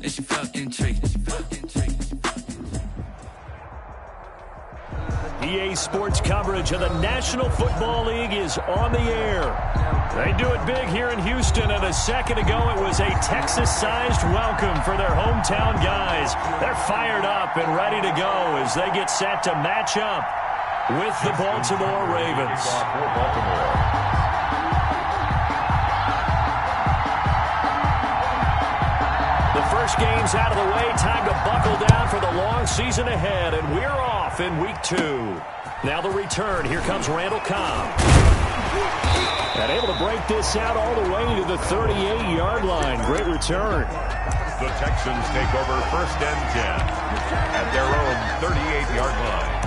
and she felt intrigued. EA Sports coverage of the National Football League is on the air. They do it big here in Houston, and a second ago it was a Texas-sized welcome for their hometown guys. They're fired up and ready to go as they get set to match up with the Baltimore Ravens. The first game's out of the way. Time to buckle down for the long season ahead, and we're off in week 2. Now the return. Here comes Randall Cobb. And able to break this out all the way to the 38-yard line. Great return. The Texans take over 1st and 10 at their own 38-yard line.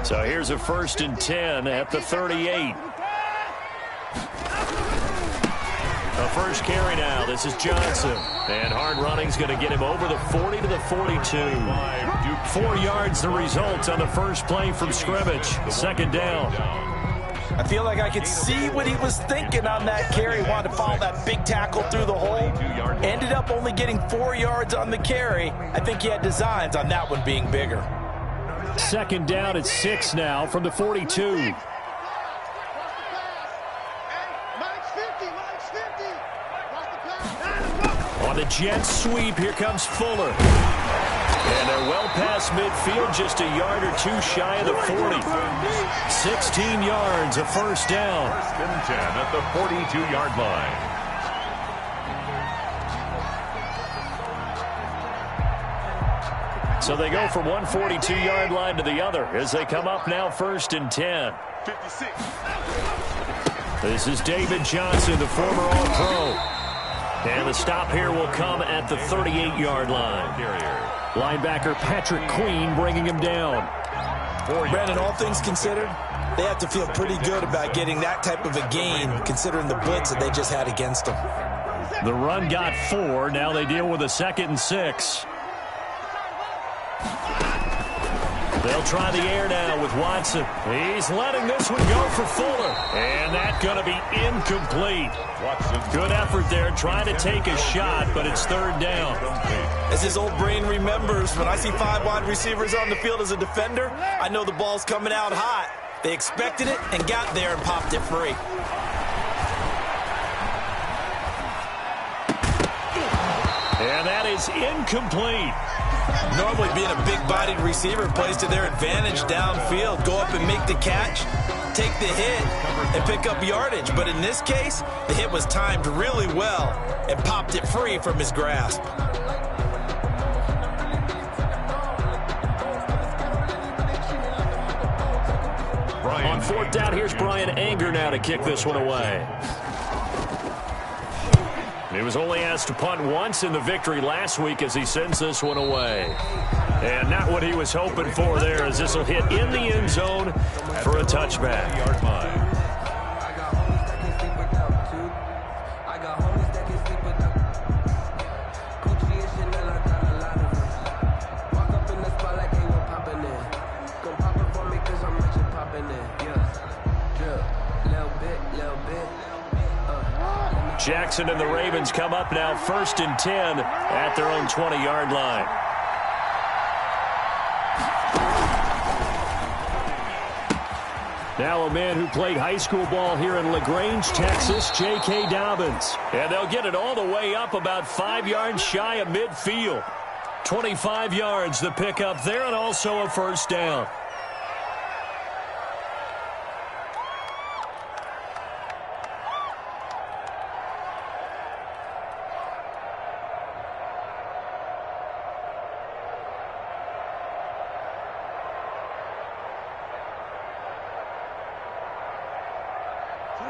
So here's a 1st and 10 at the 38. A first carry now. This is Johnson. And hard running's going to get him over the 40 to the 42. 4 yards the result on the first play from scrimmage. 2nd down. I feel like I could see what he was thinking on that carry. Wanted to follow that big tackle through the hole. Ended up only getting 4 yards on the carry. I think he had designs on that one being bigger. 2nd down at 6 now from the 42. On the jet sweep, here comes Fuller. And they're well past midfield, just a yard or 2 shy of the 40. 16 yards, a 1st down. 1st and 10 at the 42-yard line. So they go from one 42-yard line to the other as they come up now 1st and 10. 56. This is David Johnson, the former All-Pro. And the stop here will come at the 38-yard line. Linebacker Patrick Queen bringing him down. Brandon, all things considered, they have to feel pretty good about getting that type of a gain, considering the blitz that they just had against them. The run got 4. Now they deal with a 2nd and 6. They'll try the air now with Watson. He's letting this one go for Fuller. And that's going to be incomplete. Good effort there trying to take a shot, but it's 3rd down. As his old brain remembers, when I see 5 wide receivers on the field as a defender, I know the ball's coming out hot. They expected it and got there and popped it free. And that is incomplete. Normally being a big-bodied receiver plays to their advantage downfield. Go up and make the catch, take the hit, and pick up yardage. But in this case, the hit was timed really well and popped it free from his grasp. On 4th down, here's Brian Anger now to kick this one away. He was only asked to punt once in the victory last week as he sends this one away. And not what he was hoping for there, as this will hit in the end zone for a touchback. Jackson and the Ravens come up now 1st and 10 at their own 20-yard line. Now a man who played high school ball here in LaGrange, Texas, J.K. Dobbins. And they'll get it all the way up about 5 yards shy of midfield. 25 yards the pickup there, and also a 1st down.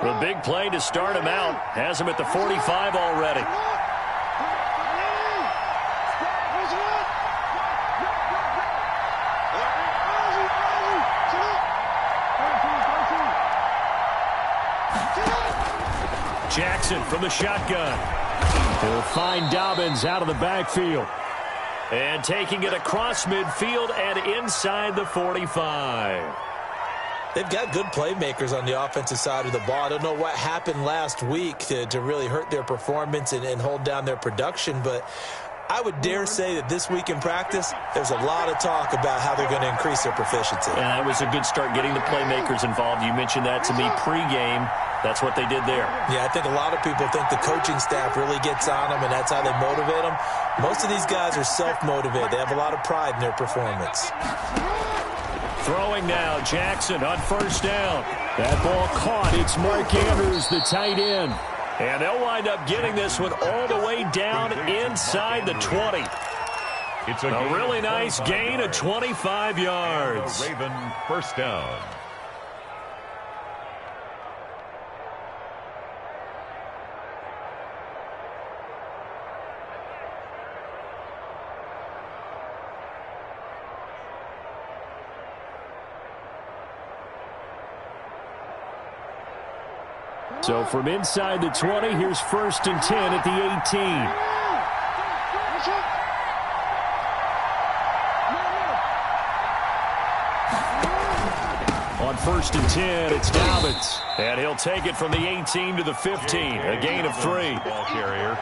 The big play to start him out has him at the 45 already. Jackson from the shotgun. He'll find Dobbins out of the backfield. And taking it across midfield and inside the 45. They've got good playmakers on the offensive side of the ball. I don't know what happened last week to really hurt their performance and hold down their production, but I would dare say that this week in practice, there's a lot of talk about how they're going to increase their proficiency. And that was a good start getting the playmakers involved. You mentioned that to me pregame. That's what they did there. Yeah, I think a lot of people think the coaching staff really gets on them, and that's how they motivate them. Most of these guys are self-motivated. They have a lot of pride in their performance. Throwing now, Jackson on first down. That ball caught. It's Mark Andrews, the tight end. And they'll wind up getting this one all the way down inside the 20. It's a really nice gain of 25 yards. Raven first down. So from inside the 20, here's 1st and 10 at the 18. On 1st and 10, it's Dobbins. And he'll take it from the 18 to the 15, a gain of 3. Ball carrier.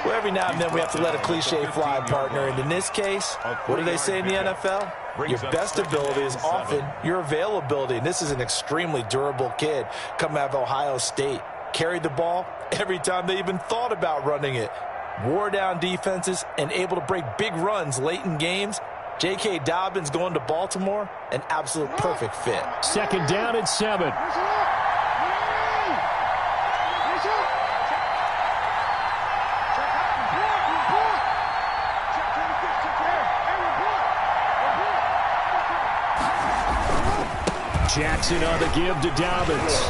Well, every now and then we have to let a cliche fly, partner. And in this case, what do they say in the NFL? Your best ability is often your availability. And this is an extremely durable kid coming out of Ohio State. Carried the ball every time they even thought about running it. Wore down defenses and able to break big runs late in games. J.K. Dobbins going to Baltimore, an absolute perfect fit. 2nd down and 7. Jackson on the give to Dobbins.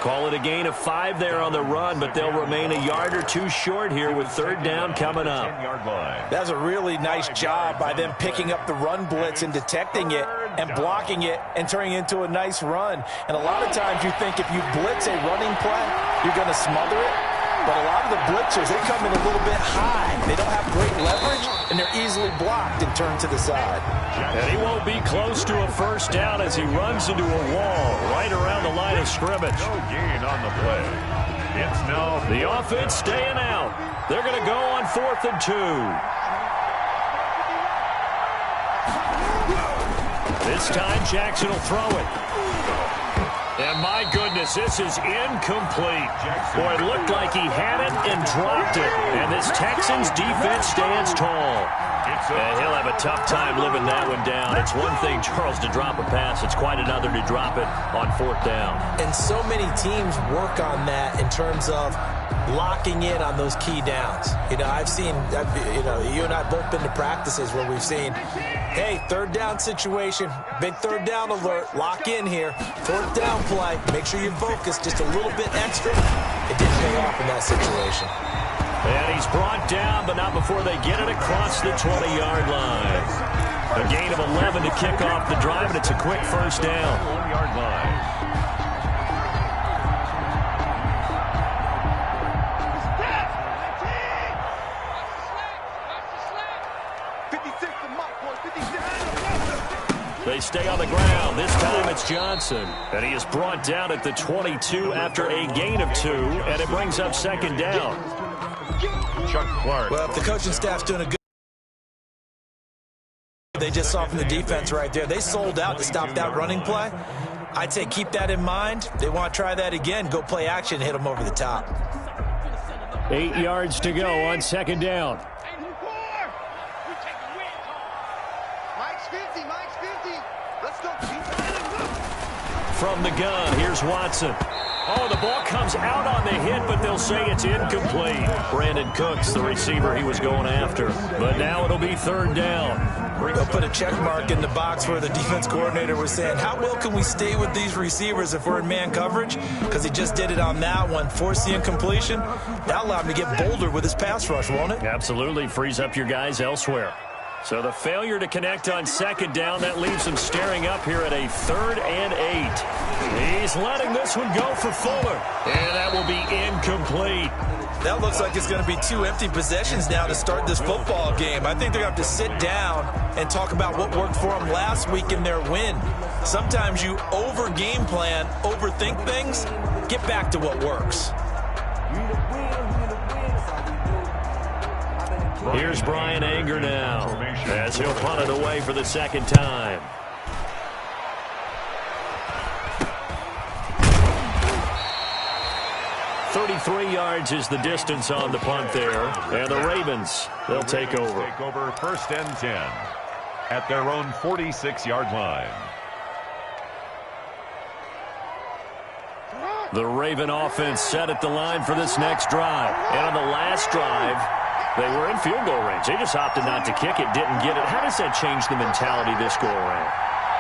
Call it a gain of 5 there on the run, but they'll remain a yard or 2 short here with 3rd down coming up. That's a really nice job by them picking up the run blitz and detecting it and blocking it and turning it into a nice run. And a lot of times you think if you blitz a running play, you're going to smother it. But a lot of the blitzers, they come in a little bit high. They don't have great leverage, and they're easily blocked and turned to the side. And he won't be close to a 1st down as he runs into a wall right around the line of scrimmage. No gain on the play. It's now the offense staying out. They're going to go on 4th and 2. This time, Jackson will throw it. And my goodness, this is incomplete. Boy, it looked like he had it and dropped it. And this Texans defense stands tall. And he'll have a tough time living that one down. It's one thing, Charles, to drop a pass. It's quite another to drop it on 4th down. And so many teams work on that in terms of locking in on those key downs. You know, I've seen, you and I have both been to practices where we've seen, hey, 3rd down situation, big 3rd down alert, lock in here, 4th down play, make sure you focus just a little bit extra. It didn't pay off in that situation. And he's brought down, but not before they get it across the 20-yard line. A gain of 11 to kick off the drive, and it's a quick 1st down. 1-yard line. They stay on the ground. This time it's Johnson. And he is brought down at the 22 after a gain of 2, and it brings up 2nd down. Chuck Clark. Well, if the coaching staff's doing a good they just saw from the defense right there. They sold out to stop that running play. I'd say keep that in mind. They want to try that again. Go play action, hit them over the top. 8 yards to go on 2nd down. From the gun, here's Watson. Oh, the ball comes out on the hit, but they'll say it's incomplete. Brandon Cooks, the receiver he was going after. But now it'll be 3rd down. They'll put a check mark in the box where the defense coordinator was saying, how well can we stay with these receivers if we're in man coverage? Because he just did it on that one, forced the incompletion. That'll allow him to get bolder with his pass rush, won't it? Absolutely, frees up your guys elsewhere. So the failure to connect on 2nd down, that leaves them staring up here at a 3rd and 8. He's letting this one go for Fuller. And that will be incomplete. That looks like it's going to be 2 empty possessions now to start this football game. I think they're going to have to sit down and talk about what worked for them last week in their win. Sometimes you over-game plan, overthink things. Get back to what works. Here's Brian Anger now as he'll punt it away for the second time. .33 yards is the distance on the punt there. And the Ravens, they'll take over. Take over 1st and 10 at their own 46-yard line. The Raven offense set at the line for this next drive. And on the last drive, they were in field goal range. They just opted not to kick it, didn't get it. How does that change the mentality this go around?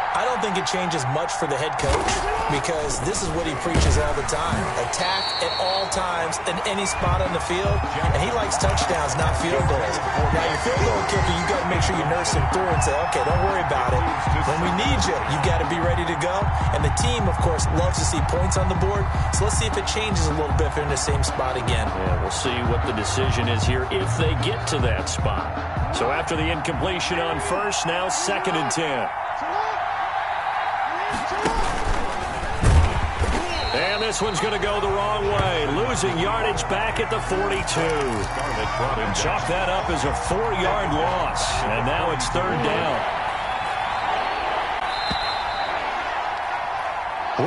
I don't think it changes much for the head coach because this is what he preaches all the time. Attack at all times in any spot on the field, and he likes touchdowns, not field goals. Now, your field goal kicker, you've got to make sure you nurse him through and say, okay, don't worry about it. When we need you, you've got to be ready to go. And the team, of course, loves to see points on the board, so let's see if it changes a little bit if they're in the same spot again. Yeah, we'll see what the decision is here if they get to that spot. So after the incompletion on first, now 2nd and 10. And this one's going to go the wrong way. Losing yardage back at the 42. And chalk that up as a 4-yard loss. And now it's 3rd down.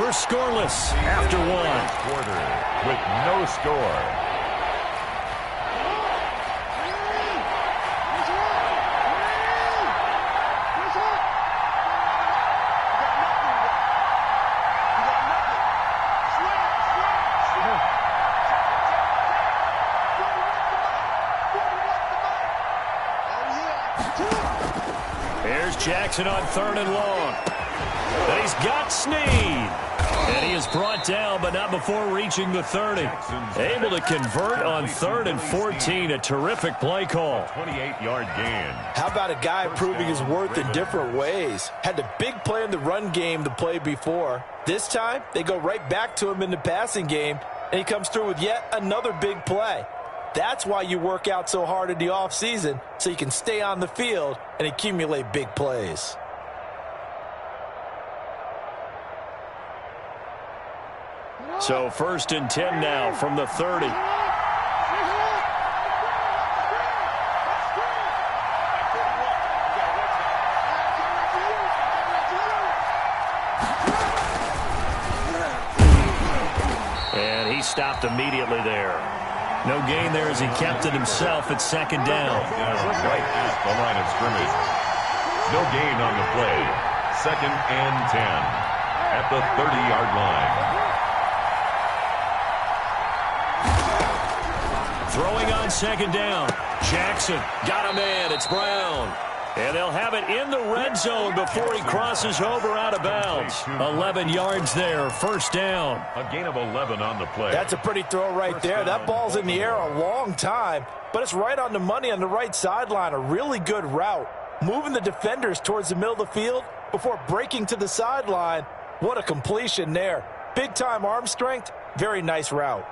We're scoreless after 1. Quarter with no score. Jackson on 3rd and long. And he's got Snead. And he is brought down, but not before reaching the 30. Able to convert on 3rd and 14. A terrific play call. 28-yard gain. How about a guy proving his worth in different ways? Had the big play in the run game the play before. This time, they go right back to him in the passing game, and he comes through with yet another big play. That's why you work out so hard in the offseason, so you can stay on the field and accumulate big plays. So 1st and 10 now from the 30. And he stopped immediately there. No gain there as he kept it himself at 2nd down. Right at the line of scrimmage. No gain on the play. 2nd and 10 at the 30-yard line. Throwing on 2nd down. Jackson got a man. It's Brown. And they'll have it in the red zone before he crosses over out of bounds. 11 yards there, 1st down. A gain of 11 on the play. That's a pretty throw right there. That ball's in the air a long time, but it's right on the money on the right sideline. A really good route. Moving the defenders towards the middle of the field before breaking to the sideline. What a completion there. Big-time arm strength. Very nice route.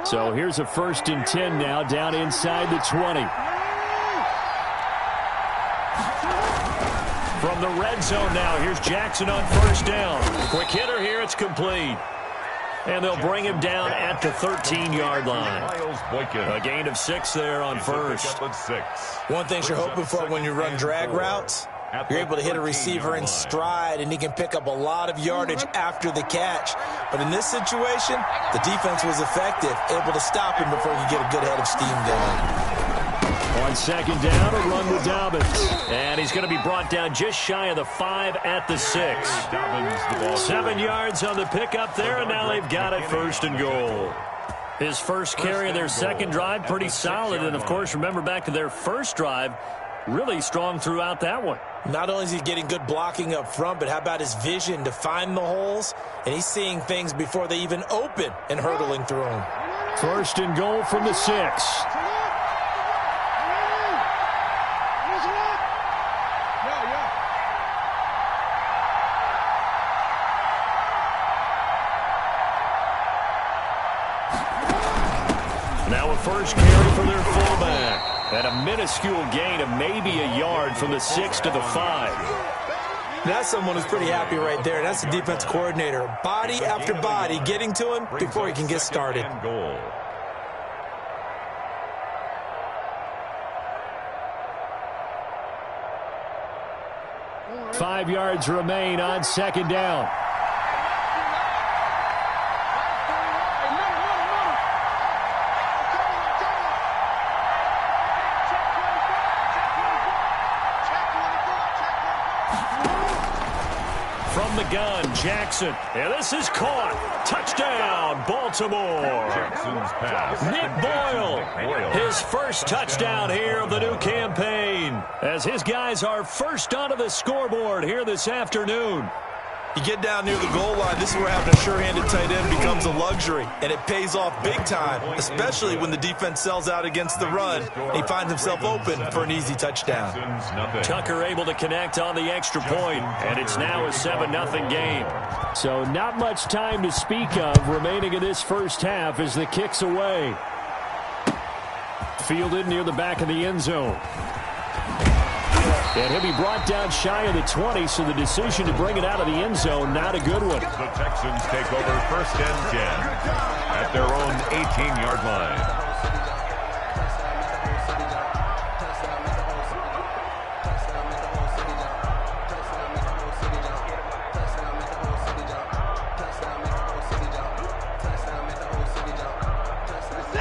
So here's a 1st and 10 now down inside the 20. From the red zone now, here's Jackson on 1st down. Quick hitter here, it's complete. And they'll bring him down at the 13-yard line. A gain of 6 there on 1st. One thing you're hoping for when you run drag routes, you're able to hit a receiver in stride, and he can pick up a lot of yardage after the catch. But in this situation, the defense was effective, able to stop him before he could get a good head of steam going. On 2nd down, a run with Dobbins. And he's going to be brought down just shy of the 5 at the 6. 7 yards on the pickup there, and now they've got it 1st and goal. His first carry of their 2nd drive, pretty solid. And, of course, remember back to their 1st drive, really strong throughout that one. Not only is he getting good blocking up front, but how about his vision to find the holes? And he's seeing things before they even open and hurdling through them. 1st and goal from the 6. first carry for their fullback. And a minuscule gain of maybe a yard from the 6 to the 5. That's someone who's pretty happy right there. That's the defense coordinator. Body after body getting to him before he can get started. 5 yards remain on second down. From the gun, Jackson. And this is caught. Touchdown, Baltimore. Jackson's pass. Nick Boyle, his first touchdown here of the new campaign, as his guys are first onto the scoreboard here this afternoon. You get down near the goal line, this is where having a sure-handed tight end becomes a luxury, and it pays off big time, especially when the defense sells out against the run, and he finds himself open for an easy touchdown. Tucker able to connect on the extra point, and it's now a 7-0 game. So not much time to speak of remaining in this first half as the kick's away. Fielded near the back of the end zone. And he'll be brought down shy of the 20, so the decision to bring it out of the end zone, not a good one. The Texans take over first and 10 at their own 18-yard line.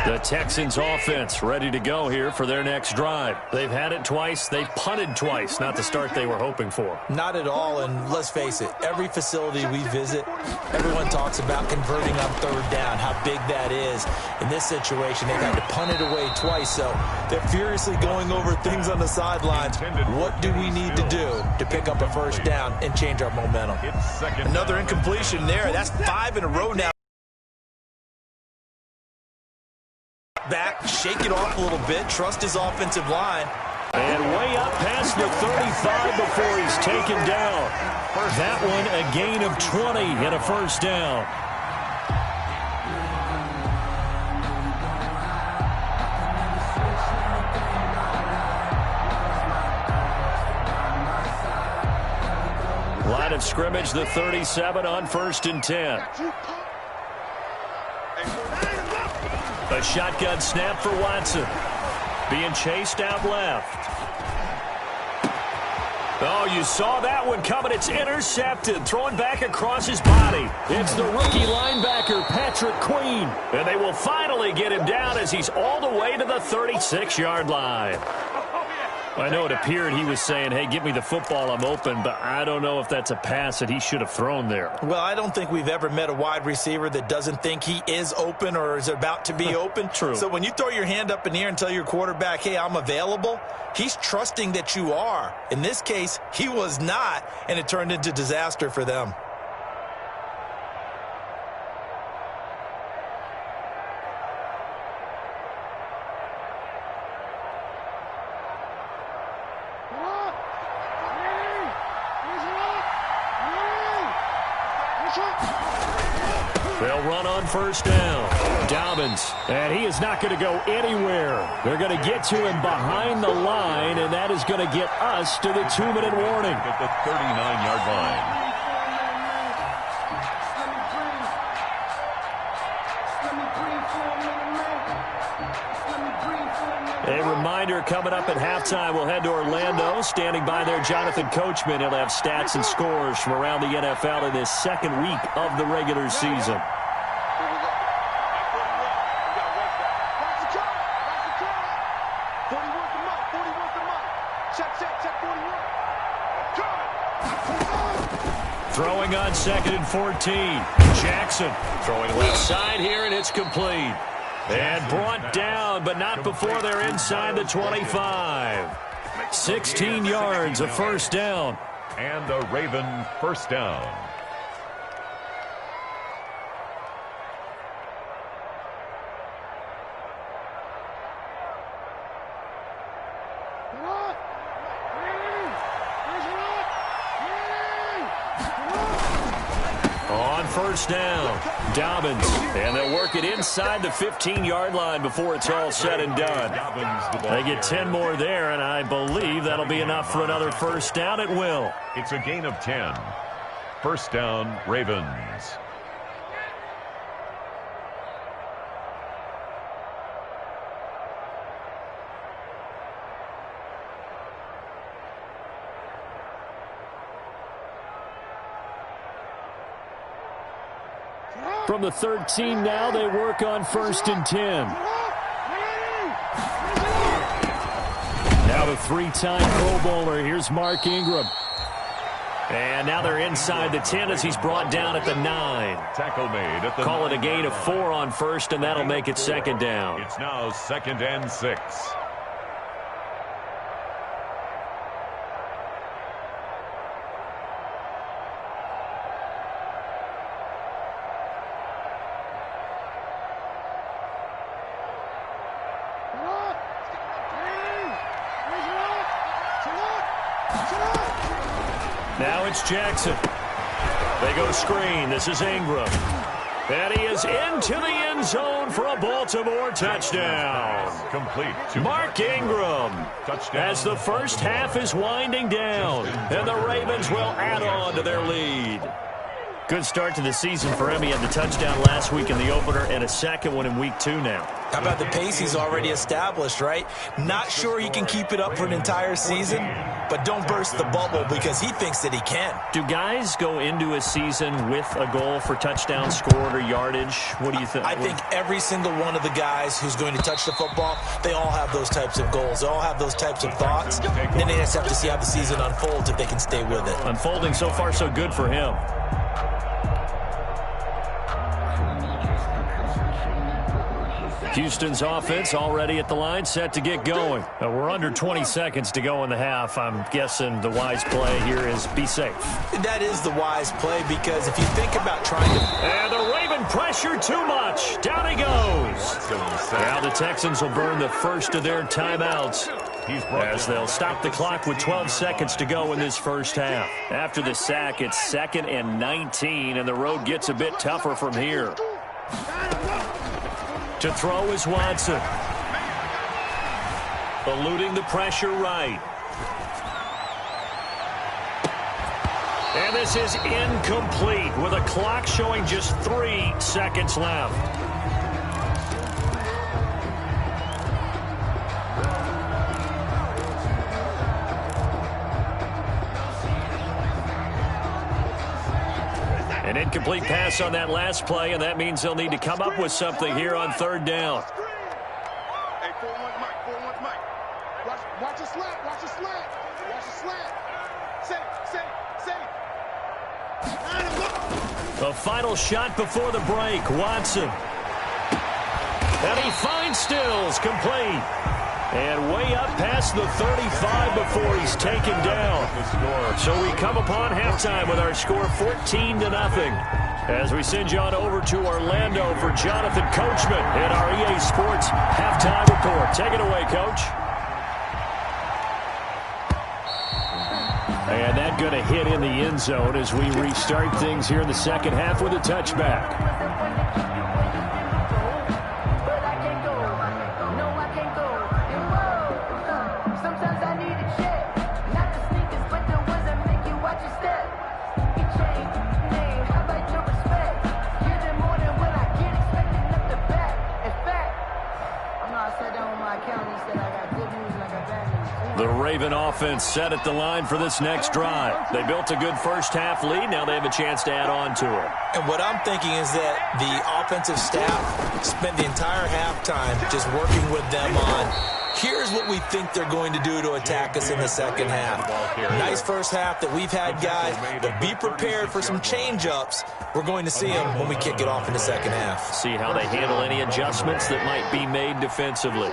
The Texans offense ready to go here for their next drive. They've had it twice. They've punted twice. Not the start they were hoping for. Not at all, and let's face it, every facility we visit, everyone talks about converting on third down, how big that is. In this situation, they've had to punt it away twice, so they're furiously going over things on the sidelines. What do we need to do to pick up a first down and change our momentum? Another incompletion there. That's 5 in a row now. Back, shake it off a little bit, trust his offensive line. And way up past the 35 before he's taken down. That one a gain of 20 and a first down. Line of scrimmage, the 37 on first and 10. A shotgun snap for Watson. Being chased out left. Oh, you saw that one coming. It's intercepted. Thrown back across his body. It's the rookie linebacker, Patrick Queen. And they will finally get him down as he's all the way to the 36-yard line. I know it appeared he was saying, hey, give me the football, I'm open, but I don't know if that's a pass that he should have thrown there. Well, I don't think we've ever met a wide receiver that doesn't think he is open or is about to be open. True. So when you throw your hand up in the air and tell your quarterback, hey, I'm available, he's trusting that you are. In this case, he was not, and it turned into disaster for them. They'll run on first down. Dobbins, and he is not going to go anywhere. They're going to get to him behind the line, and that is going to get us to the 2-minute warning. At the 39-yard line. A reminder coming up at halftime, we'll head to Orlando. Standing by there, Jonathan Coachman. He'll have stats and scores from around the NFL in this second week of the regular season. Throwing on 2nd and 14. Jackson throwing left side here, and it's complete. And brought down, but not before they're inside the 25. 16 yards, a first down. And a Raven first down. On first down, Dobbins. And they'll work it inside the 15-yard line before it's all said and done. They get 10 more there, and I believe that'll be enough for another first down. It will. It's a gain of 10. First down, Ravens. From the 13 now, they work on first and 10. Now the three-time Pro Bowler. Here's Mark Ingram. And now they're inside the 10 as he's brought down at the 9. Tackle made at the Call it a gain of 4 on first, and that'll make it second down. It's now 2nd and 6. Now it's Jackson. They go screen. This is Ingram. And he is into the end zone for a Baltimore touchdown. Complete. Mark Ingram. Touchdown. As the first half is winding down. And the Ravens will add on to their lead. Good start to the season for him. He had the touchdown last week in the opener and a second one in week 2 now. How about the pace he's already established, right? Not sure he can keep it up for an entire season, but don't burst the bubble because he thinks that he can. Do guys go into a season with a goal for touchdown scored or yardage? What do you think? I think every single one of the guys who's going to touch the football, they all have those types of goals. They all have those types of thoughts. Then they just have to see how the season unfolds if they can stay with it. Unfolding so far so good for him. Houston's offense already at the line, set to get going. We're under 20 seconds to go in the half. I'm guessing the wise play here is be safe. That is the wise play because if you think about trying to... And the Raven pressure too much. Down he goes. Now the Texans will burn the first of their timeouts as they'll stop the clock with 12 seconds to go in this first half. After the sack, it's 2nd and 19, and the road gets a bit tougher from here. To throw is Watson. Eluding the pressure right. And this is incomplete with a clock showing just 3 seconds left. An incomplete pass on that last play, and that means they'll need to come up with something here on 3rd down. Hey, 4-1 Mike, 4-1 Mike. Watch your slant, watch your slant. Watch your slant. Say. The final shot before the break, Watson. And he finds Stills, complete. And way up past the 35 before he's taken down. So we come upon halftime with our score 14-0. As we send you on over to Orlando for Jonathan Coachman in our EA Sports halftime report. Take it away, Coach. And that going to hit in the end zone as we restart things here in the second half with a touchback. The Raven offense set at the line for this next drive. They built a good first half lead. Now they have a chance to add on to it. And what I'm thinking is that the offensive staff spent the entire halftime just working with them on, here's what we think they're going to do to attack us in the second half. Nice first half that we've had, guys, but be prepared for some change-ups. We're going to see them when we kick it off in the second half. See how they handle any adjustments that might be made defensively.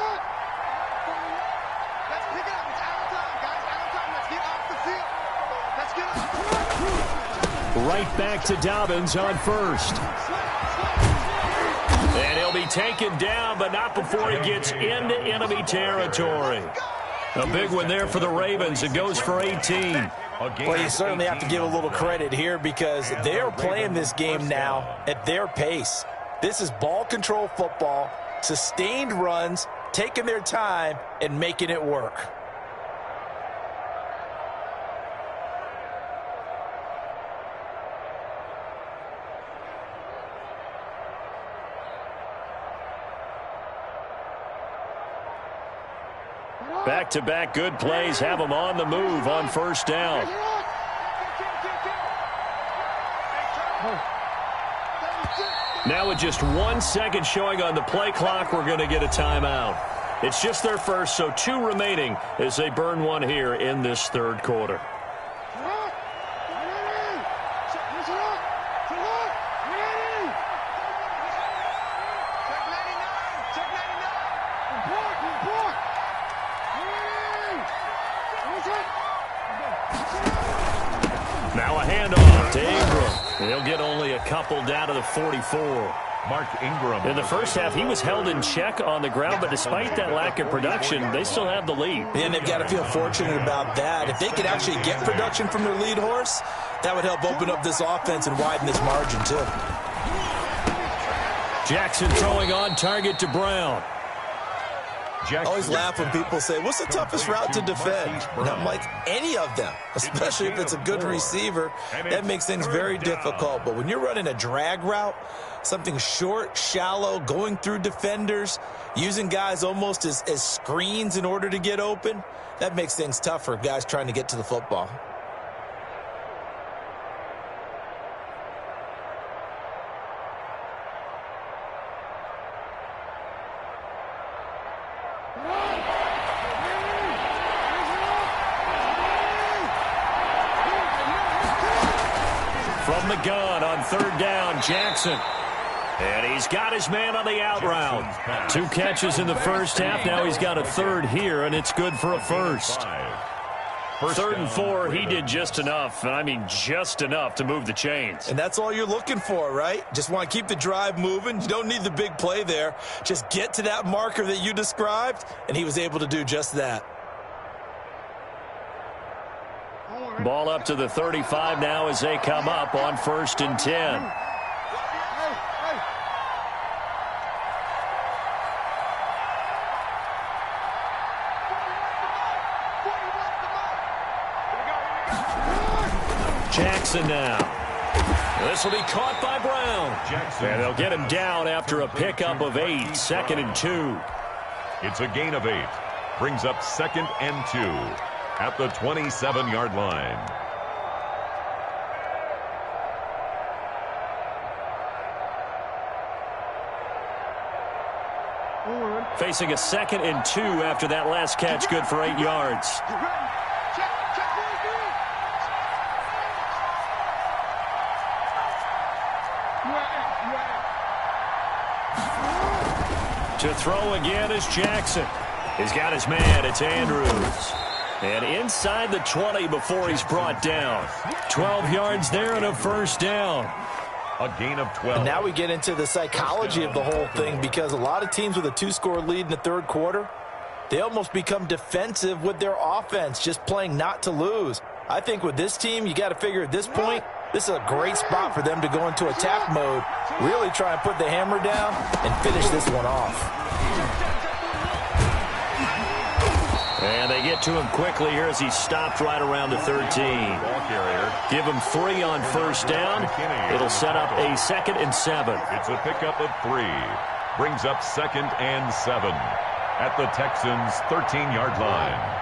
Right back to Dobbins on first. And he'll be taken down, but not before he gets into enemy territory. A big one there for the Ravens. It goes for 18. Well, you certainly have to give a little credit here because they are playing this game now at their pace. This is ball control football, sustained runs, taking their time and making it work. Back-to-back good plays have them on the move on first down. Now with just 1 second showing on the play clock, we're going to get a timeout. It's just their first, so 2 remaining as they burn one here in this third quarter. Now a handoff to Ingram. He'll get only a couple down to the 44. Mark Ingram. In the first half, he was held in check on the ground, but despite that lack of production, they still have the lead. And they've got to feel fortunate about that. If they could actually get production from their lead horse, that would help open up this offense and widen this margin, too. Jackson throwing on target to Brown. I always laugh when people say, what's the toughest route to defend? And I'm like, any of them, especially if it's a good receiver. That makes things very difficult. But when you're running a drag route, something short, shallow, going through defenders, using guys almost as screens in order to get open, that makes things tough for guys trying to get to the football. From the gun on third down, Jackson. And he's got his man on the out route. 2 catches in the first half. Now he's got a third here, and it's good for a first. 3rd and 4, he did just enough, and I mean just enough to move the chains. And that's all you're looking for, right? Just want to keep the drive moving. You don't need the big play there. Just get to that marker that you described, and he was able to do just that. Ball up to the 35 now as they come up on 1st and 10. Jackson now. This will be caught by Brown. And they'll get him down after a pickup of 8. 2nd and 2. It's a gain of 8. Brings up 2nd and 2 at the 27-yard line. Facing a 2nd and 2 after that last catch, good for 8 yards. To throw again is Jackson. He's got his man. It's Andrews. And inside the 20 before he's brought down. 12 yards there and a first down. A gain of 12. And now we get into the psychology of the whole thing, because a lot of teams with a 2-score lead in the third quarter, they almost become defensive with their offense, just playing not to lose. I think with this team, you got to figure at this point, this is a great spot for them to go into attack mode, really try and put the hammer down and finish this one off. And they get to him quickly here as he stopped right around the 13. Give him 3 on first down. It'll set up a 2nd and 7. It's a pickup of 3. Brings up 2nd and 7 at the Texans' 13-yard line.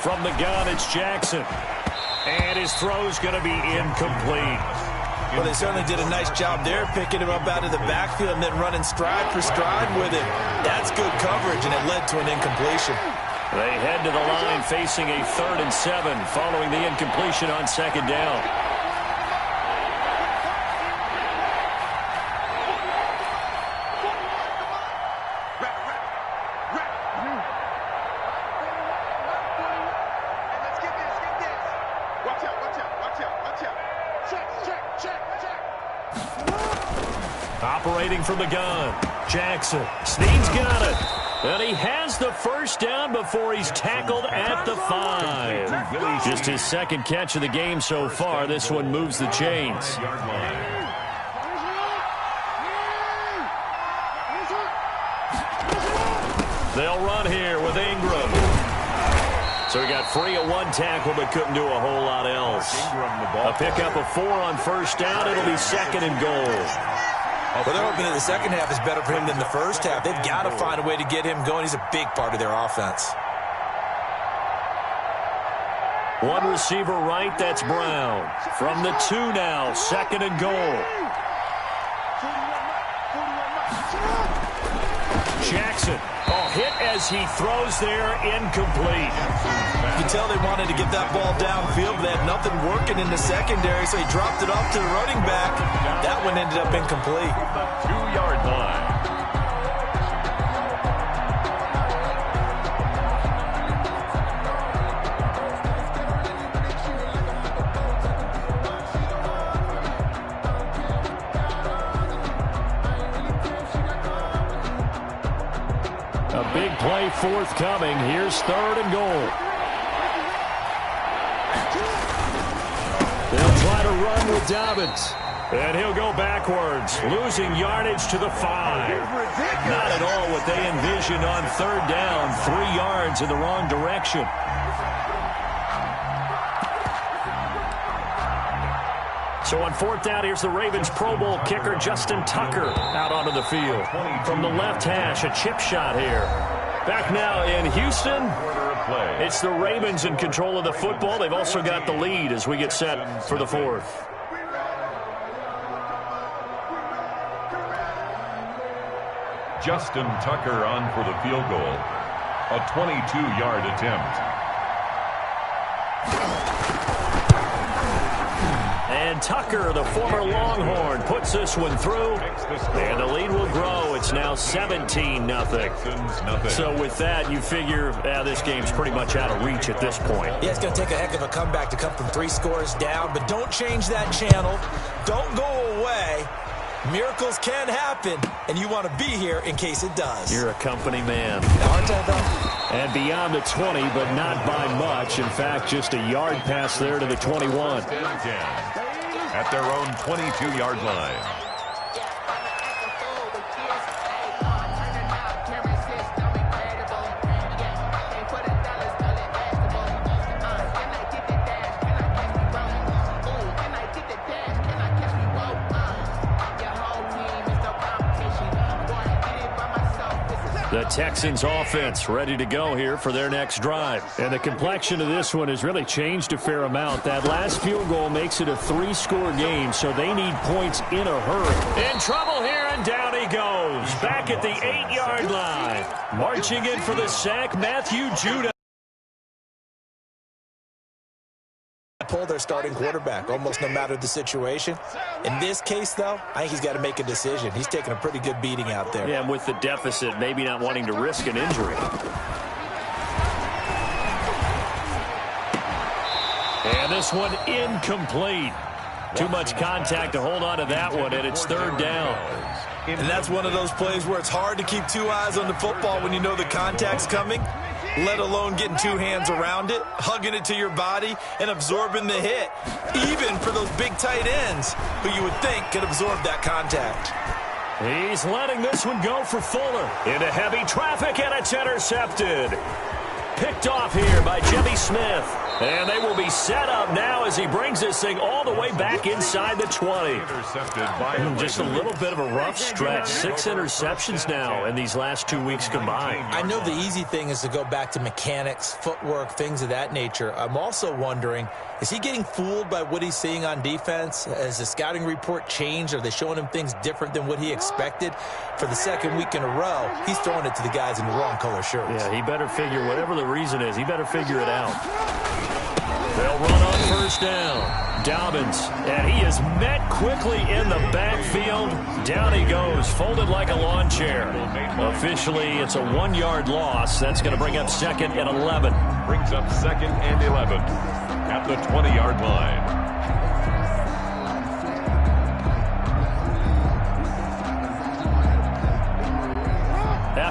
From the gun, it's Jackson. And his throw's going to be incomplete. Well, they certainly did a nice job there, picking him up out of the backfield and then running stride for stride with him. That's good coverage, and it led to an incompletion. They head to the line facing a 3rd and 7 following the incompletion on 2nd down. Operating from the gun. Jackson. Snead's got it. And he has the first down before he's tackled at the 5. Just his second catch of the game so far. This one moves the chains. They'll run here with Ingram. So he got free of one tackle but couldn't do a whole lot else. A pickup of 4 on first down. It'll be second and goal. Well, they're hoping that the second half is better for him than the first half. They've got to find a way to get him going. He's a big part of their offense. One receiver right, that's Brown. From the 2 now, second and goal. Jackson. Oh, hit as he throws there, incomplete. You can tell they wanted to get that ball downfield, but they had nothing working in the secondary, so he dropped it off to the running back. That one ended up incomplete. 2-yard line. A big play forthcoming. Here's third and goal. They'll try to run with Dobbins. And he'll go backwards, losing yardage to the 5. Not at all what they envisioned on third down. 3 yards in the wrong direction. So on fourth down, here's the Ravens Pro Bowl kicker Justin Tucker out onto the field. From the left hash, a chip shot here. Back now in Houston, it's the Ravens in control of the football. They've also got the lead as we get set for the fourth. Justin Tucker on for the field goal. A 22-yard attempt. And Tucker, the former Longhorn, puts this one through. And the lead will grow. It's now 17-0. So with that, you figure this game's pretty much out of reach at this point. Yeah, it's going to take a heck of a comeback to come from 3 scores down. But don't change that channel. Don't go away. Miracles can happen, and you want to be here in case it does. You're a company man. Aren't I, though? And beyond the 20, but not by much. In fact, just a yard pass there to the 21. At their own 22-yard line. The Texans offense ready to go here for their next drive. And the complexion of this one has really changed a fair amount. That last field goal makes it a 3-score game, so they need points in a hurry. In trouble here, and down he goes. Back at the 8-yard line. Marching in for the sack, Matthew Judah. Pull their starting quarterback almost no matter the situation. In this case, though, I think he's got to make a decision. He's taking a pretty good beating out there. Yeah, and with the deficit, maybe not wanting to risk an injury. And this one incomplete. Too much contact to hold on to that one, and it's third down. And that's one of those plays where it's hard to keep 2 eyes on the football when you know the contact's coming, let alone getting 2 hands around it, hugging it to your body, and absorbing the hit, even for those big tight ends who you would think could absorb that contact. He's letting this one go for Fuller. Into heavy traffic, and it's intercepted. Picked off here by Jimmy Smith. And they will be set up now as he brings this thing all the way back inside the 20. Just a little bit of a rough stretch. 6 interceptions now in these last 2 weeks combined. I know the easy thing is to go back to mechanics, footwork, things of that nature. I'm also wondering, is he getting fooled by what he's seeing on defense? Has the scouting report changed? Are they showing him things different than what he expected? For the second week in a row, he's throwing it to the guys in the wrong color shirts. Yeah, he better figure, whatever the reason is, he better figure it out. They'll run on first down. Dobbins, and he is met quickly in the backfield. Down he goes, folded like a lawn chair. Officially, it's a 1-yard loss. That's going to bring up second and 11. Brings up second and 11 at the 20-yard line.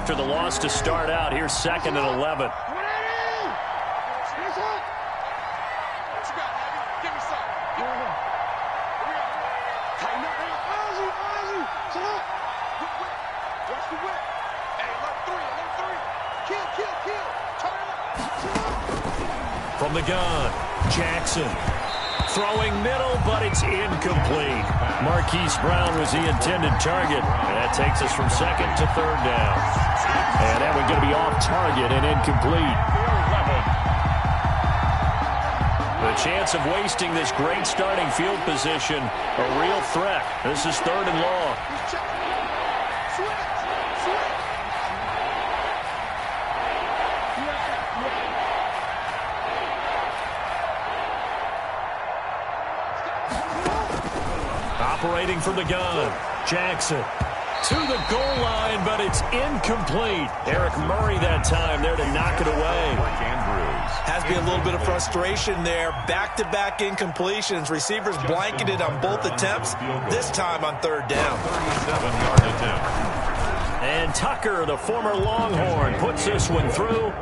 after the loss to start out. Here's 2nd and 11. From the gun, Jackson. Throwing middle, but it's incomplete. Marquise Brown was the intended target. And that takes us from 2nd to 3rd down. And that one's going to be off target and incomplete. The chance of wasting this great starting field position, a real threat. This is 3rd and long. Operating from the gun, Jackson to the goal line, but it's incomplete. Eric Murray that time there to knock it away. Has to be a little bit of frustration there. Back-to-back incompletions. Receivers blanketed on both attempts, this time on 3rd down. 37-yard attempt. And Tucker, the former Longhorn, puts this one through.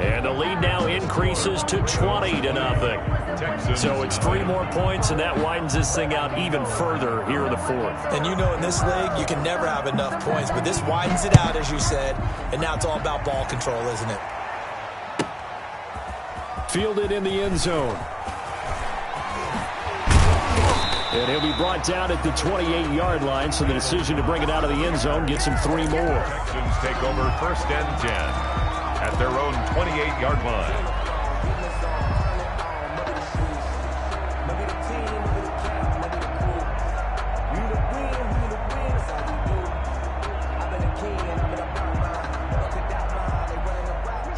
And the lead now increases to 20-0. So it's 3 more points, and that widens this thing out even further here in the 4th. And you know in this league, you can never have enough points. But this widens it out, as you said. And now it's all about ball control, isn't it? Fielded in the end zone. And he'll be brought down at the 28-yard line, so the decision to bring it out of the end zone gets him 3 more. Texans take over 1st and 10 at their own 28-yard line.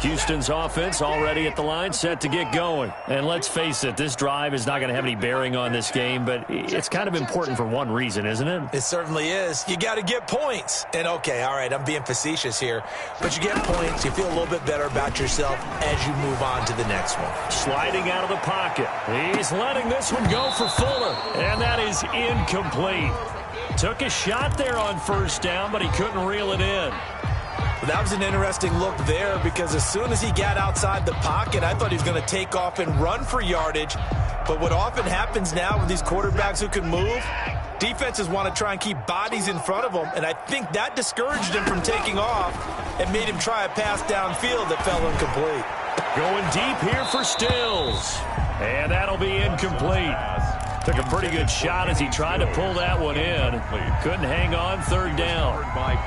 Houston's offense already at the line, set to get going. And let's face it, this drive is not going to have any bearing on this game, but it's kind of important for one reason, isn't it? It certainly is. You got to get points. And, okay, all right, I'm being facetious here. But you get points, you feel a little bit better about yourself as you move on to the next one. Sliding out of the pocket. He's letting this one go for Fuller. And that is incomplete. Took a shot there on 1st down, but he couldn't reel it in. That was an interesting look there because as soon as he got outside the pocket, I thought he was going to take off and run for yardage. But what often happens now with these quarterbacks who can move, defenses want to try and keep bodies in front of them, and I think that discouraged him from taking off and made him try a pass downfield that fell incomplete. Going deep here for Stills, and that'll be incomplete. Took a pretty good shot as he tried to pull that one in. Couldn't hang on, 3rd down.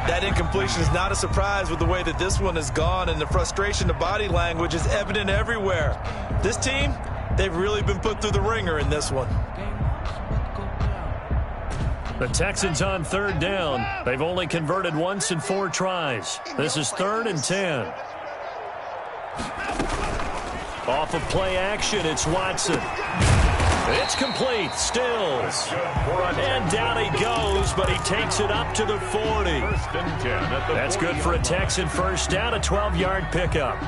That incompletion is not a surprise with the way that this one has gone, and the frustration of body language is evident everywhere. This team, they've really been put through the ringer in this one. The Texans on 3rd down. They've only converted once in 4 tries. This is 3rd and 10. Off of play action, it's Watson. It's complete. Stills. And down he goes, but he takes it up to the 40. That's good for a Texan 1st down, a 12-yard pickup.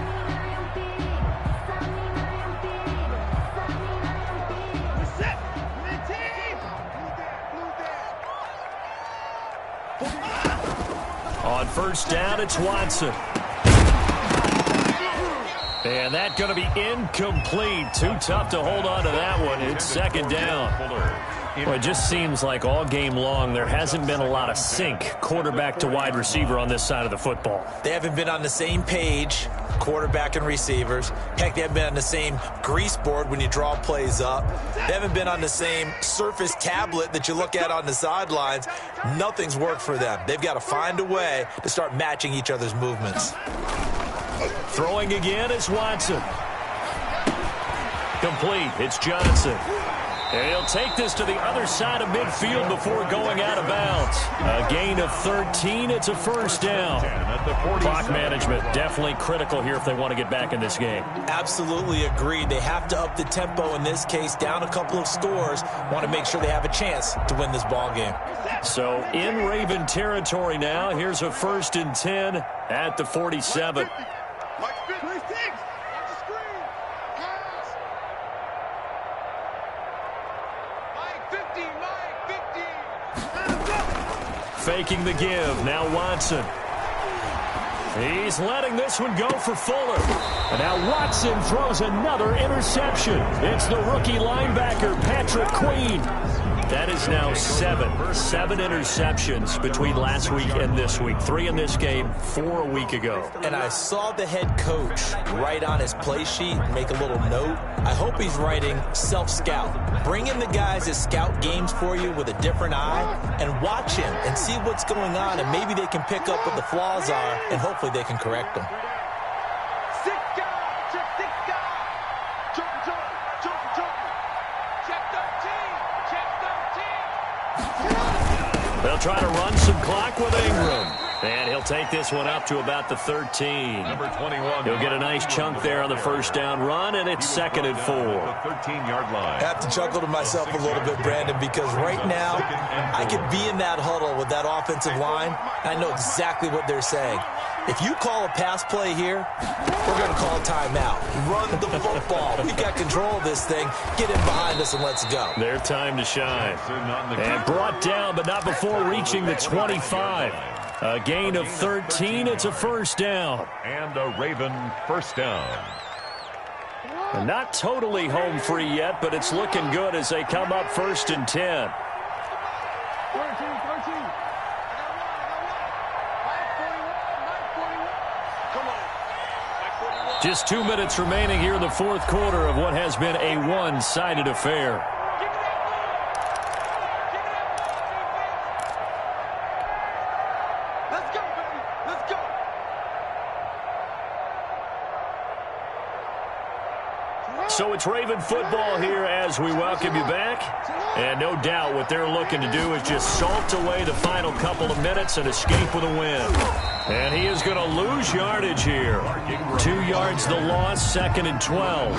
On 1st down, it's Watson. And that's going to be incomplete. Too tough to hold on to that one. It's 2nd down. Well, it just seems like all game long there hasn't been a lot of sync quarterback to wide receiver on this side of the football. They haven't been on the same page, quarterback and receivers. Heck, they haven't been on the same grease board when you draw plays up. They haven't been on the same surface tablet that you look at on the sidelines. Nothing's worked for them. They've got to find a way to start matching each other's movements. Throwing again is Watson. Complete. It's Johnson. And he'll take this to the other side of midfield before going out of bounds. A gain of 13. It's a 1st down. Clock management definitely critical here if they want to get back in this game. Absolutely agreed. They have to up the tempo in this case, down a couple of scores. Want to make sure they have a chance to win this ball game. So in Raven territory now. Here's a 1st and 10 at the 47. Faking the give. Now Watson. He's letting this one go for Fuller. And now Watson throws another interception. It's the rookie linebacker, Patrick Queen. That is now seven interceptions between last week and this week. 3 in this game, 4 a week ago. And I saw the head coach write on his play sheet, make a little note. I hope he's writing self-scout. Bring in the guys that scout games for you with a different eye and watch him and see what's going on, and maybe they can pick up what the flaws are, and hopefully they can correct them. They'll try to run some clock with Ingram. And he'll take this one up to about the 13. Number 21. He'll get a nice chunk there on the first down run, and it's 2nd and 4. The 13-yard line. I have to chuckle to myself a little bit, Brandon, because right now I could be in that huddle with that offensive line, and I know exactly what they're saying. If you call a pass play here, we're going to call a timeout. Run the football. We've got control of this thing. Get in behind us and let's go. Their time to shine. And brought down, but not before reaching the 25. A gain of 13. It's a first down. And a Raven first down. And not totally home free yet, but it's looking good as they come up 1st and 10. Just 2 minutes remaining here in the fourth quarter of what has been a one-sided affair. Let's go, baby. Let's go. So it's Raven football here as we welcome you back. And no doubt what they're looking to do is just salt away the final couple of minutes and escape with a win. And he is going to lose yardage here. 2 yards the loss, 2nd and 12.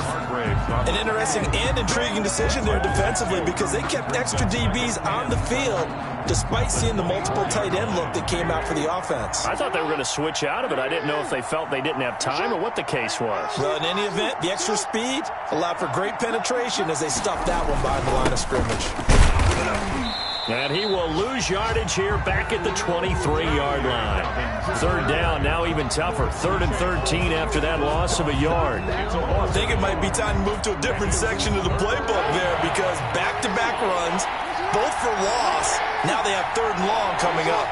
An interesting and intriguing decision there defensively, because they kept extra DBs on the field despite seeing the multiple tight end look that came out for the offense. I thought they were going to switch out of it. I didn't know if they felt they didn't have time or what the case was. Well, in any event, the extra speed allowed for great penetration as they stuffed that one behind the line of scrimmage. And he will lose yardage here back at the 23-yard line. 3rd down, now even tougher. 3rd and 13 after that loss of a yard. I think it might be time to move to a different section of the playbook there, because back-to-back runs, both for loss. Now they have 3rd and long coming up.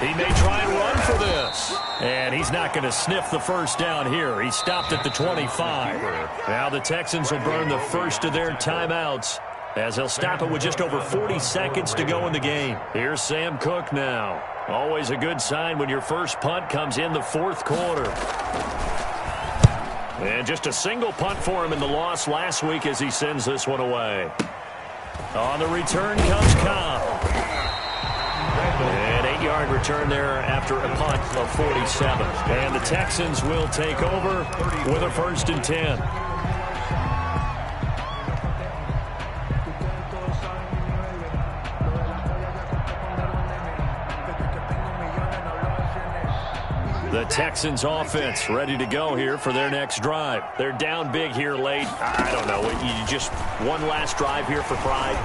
He may try and run for this. And he's not going to sniff the first down here. He stopped at the 25. Now the Texans will burn the first of their timeouts as they'll stop it with just over 40 seconds to go in the game. Here's Sam Cook now. Always a good sign when your first punt comes in the fourth quarter. And just a single punt for him in the loss last week as he sends this one away. On the return comes Cobb. An 8-yard return there after a punt of 47. And the Texans will take over with a 1st and 10. The Texans offense ready to go here for their next drive. They're down big here late. I don't know. You just one last drive here for pride.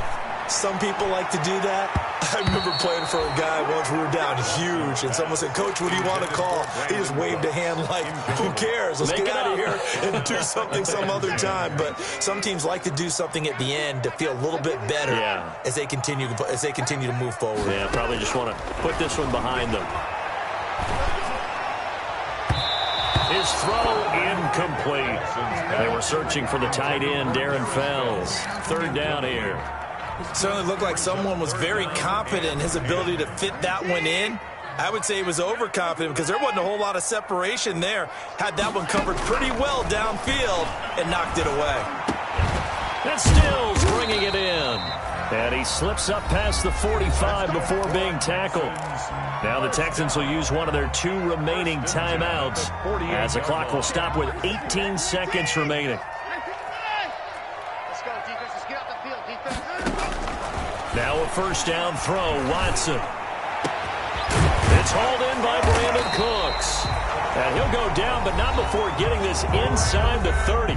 Some people like to do that. I remember playing for a guy once. We were down huge, and someone said, "Coach, what do you want to call?" He just waved a hand like, "Who cares? Let's get out of here and do something some other time." But some teams like to do something at the end to feel a little bit better as they continue to move forward. Yeah, probably just want to put this one behind them. His throw incomplete. They were searching for the tight end, Darren Fells. 3rd down here. Certainly looked like someone was very confident in his ability to fit that one in. I would say he was overconfident because there wasn't a whole lot of separation there. Had that one covered pretty well downfield and knocked it away. And Stills bringing it in. And he slips up past the 45 before being tackled. Now the Texans will use one of their 2 remaining timeouts as the clock will stop with 18 seconds remaining. Let's go, defense. Let's get out the field, defense. Now a first down throw, Watson. It's hauled in by Brandon Cooks. And he'll go down, but not before getting this inside the 30.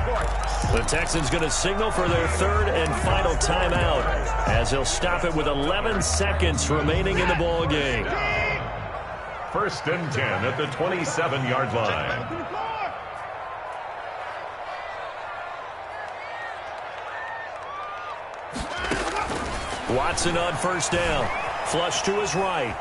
The Texans going to signal for their third and final timeout as he'll stop it with 11 seconds remaining in the ball game. 1st and 10 at the 27-yard line. Watson on 1st down. Flush to his right.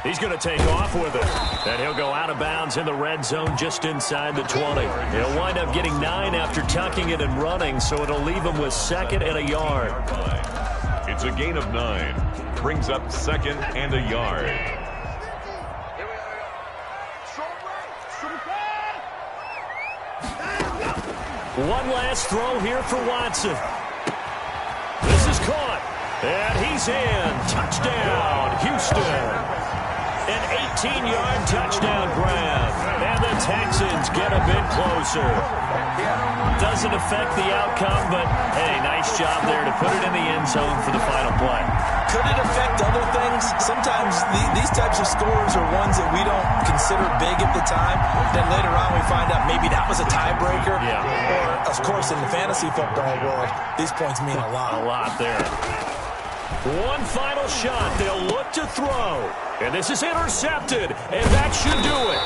He's going to take off with it. And he'll go out of bounds in the red zone just inside the 20. He'll wind up getting 9 after tucking it and running, so it'll leave him with 2nd and a yard. It's a gain of 9. Brings up 2nd and a yard. One last throw here for Watson. This is caught. And he's in. Touchdown, Houston. An 18-yard touchdown grab. And the Texans get a bit closer. Doesn't affect the outcome, but, hey, nice job there to put it in the end zone for the final play. Could it affect other things? Sometimes these types of scores are ones that we don't consider big at the time. Then later on we find out maybe that was a tiebreaker. Yeah. Or, of course, in the fantasy football world, these points mean a lot. A lot there. One final shot. They'll look to throw. And this is intercepted. And that should do it.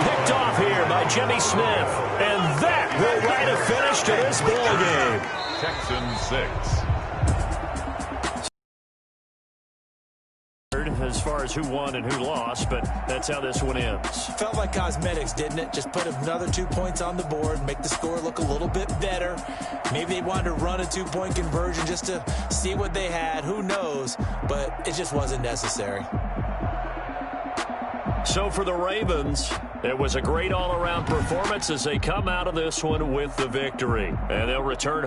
Picked off here by Jimmy Smith. And that will write a finish to this ball game. Texans 6. As far as who won and who lost, but that's how this one ends. Felt like cosmetics, didn't it? Just put another 2 points on the board, make the score look a little bit better. Maybe they wanted to run a 2-point conversion just to see what they had. Who knows? But it just wasn't necessary. So for the Ravens, it was a great all-around performance as they come out of this one with the victory. And they'll return